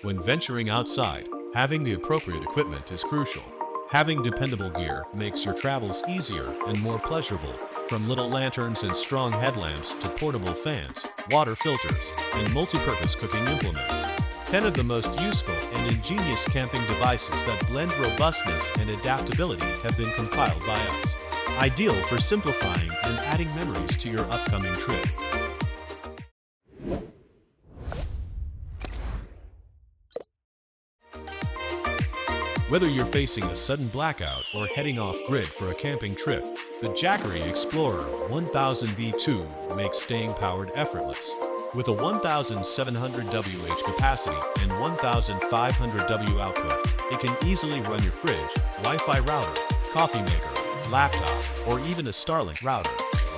When venturing outside, having the appropriate equipment is crucial. Having dependable gear makes your travels easier and more pleasurable. From little lanterns and strong headlamps to portable fans, water filters, and multi-purpose cooking implements. 10 of the most useful and ingenious camping devices that blend robustness and adaptability have been compiled by us. Ideal for simplifying and adding memories to your upcoming trip. Whether you're facing a sudden blackout or heading off-grid for a camping trip, the Jackery Explorer 1000 V2 makes staying powered effortless. With a 1,700 Wh capacity and 1,500 W output, it can easily run your fridge, Wi-Fi router, coffee maker, laptop, or even a Starlink router.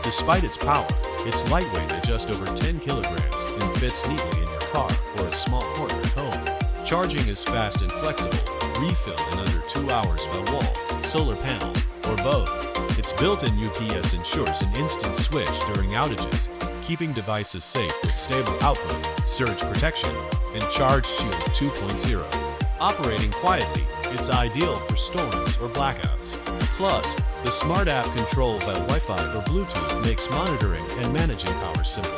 Despite its power, it's lightweight at just over 10 kilograms and fits neatly in your car or a small corner at home. Charging is fast and flexible, refill in under 2 hours via wall, solar panels, or both. Its built-in UPS ensures an instant switch during outages, keeping devices safe with stable output, surge protection, and Charge Shield 2.0. Operating quietly, it's ideal for storms or blackouts. Plus, the smart app control via Wi-Fi or Bluetooth makes monitoring and managing power simple.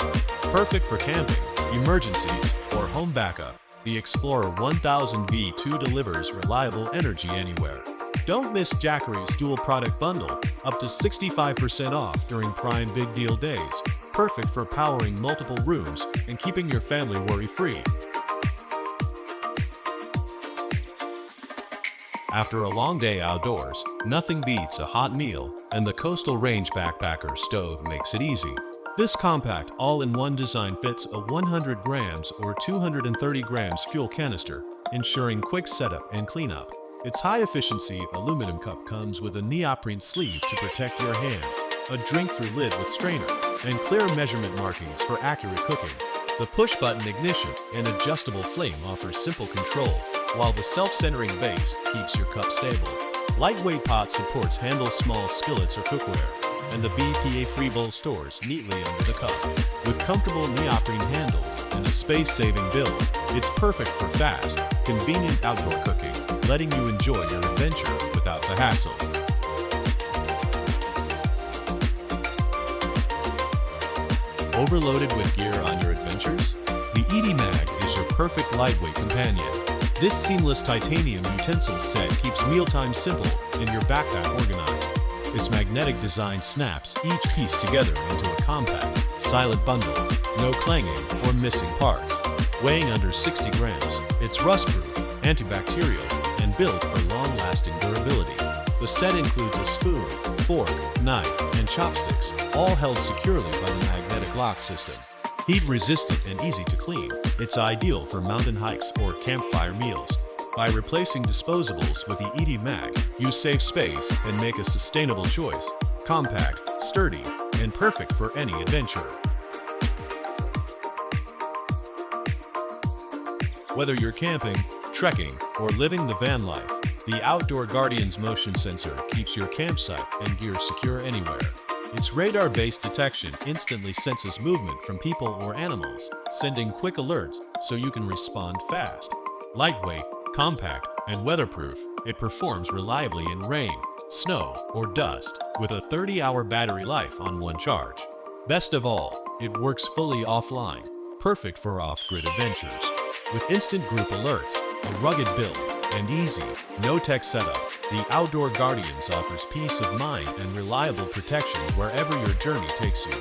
Perfect for camping, emergencies, or home backup, the Explorer 1000 V2 delivers reliable energy anywhere. Don't miss Jackery's dual product bundle, up to 65% off during Prime Big Deal days. Perfect for powering multiple rooms and keeping your family worry-free. After a long day outdoors, nothing beats a hot meal, and the Coastal Range Backpacker Stove makes it easy. This compact all-in-one design fits a 100 grams or 230 grams fuel canister, ensuring quick setup and cleanup. Its high-efficiency aluminum cup comes with a neoprene sleeve to protect your hands, a drink-through lid with strainer, and clear measurement markings for accurate cooking. The push-button ignition and adjustable flame offer simple control, while the self-centering base keeps your cup stable. Lightweight pot supports handle small skillets or cookware, and the BPA-free bowl stores neatly under the cup. With comfortable neoprene handles and a space-saving build, it's perfect for fast, convenient outdoor cooking, letting you enjoy your adventure without the hassle. Overloaded with gear on your adventures? The ED Mag is your perfect lightweight companion. This seamless titanium utensil set keeps mealtime simple and your backpack organized. Its magnetic design snaps each piece together into a compact, silent bundle, no clanging or missing parts. Weighing under 60 grams, it's rust-proof, antibacterial, and built for long-lasting durability. The set includes a spoon, fork, knife, and chopsticks, all held securely by the magnetic lock system. Heat-resistant and easy to clean, it's ideal for mountain hikes or campfire meals. By replacing disposables with the ED Mag, you save space and make a sustainable choice. Compact, sturdy, and perfect for any adventure. Whether you're camping, trekking, or living the van life, the Outdoor Guardian's motion sensor keeps your campsite and gear secure anywhere. Its radar-based detection instantly senses movement from people or animals, sending quick alerts so you can respond fast. Lightweight, compact, and weatherproof, it performs reliably in rain, snow, or dust, with a 30-hour battery life on one charge. Best of all, it works fully offline, perfect for off-grid adventures. With instant group alerts, a rugged build, and easy, no-tech setup, the Outdoor Guardians offers peace of mind and reliable protection wherever your journey takes you.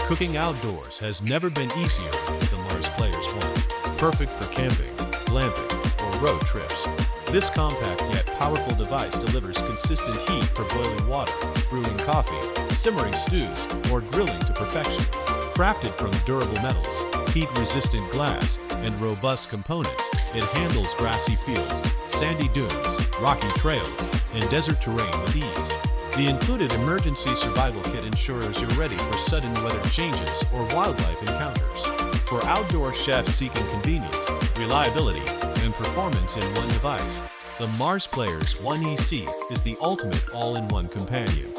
Cooking outdoors has never been easier with the Mars Players 1. Perfect for camping, glamping, or road trips. This compact yet powerful device delivers consistent heat for boiling water, brewing coffee, simmering stews, or grilling to perfection. Crafted from durable metals, heat-resistant glass, and robust components, it handles grassy fields, sandy dunes, rocky trails, and desert terrain with ease. The included emergency survival kit ensures you're ready for sudden weather changes or wildlife encounters. For outdoor chefs seeking convenience, reliability, and performance in one device, the Mars Players 1 EC is the ultimate all-in-one companion.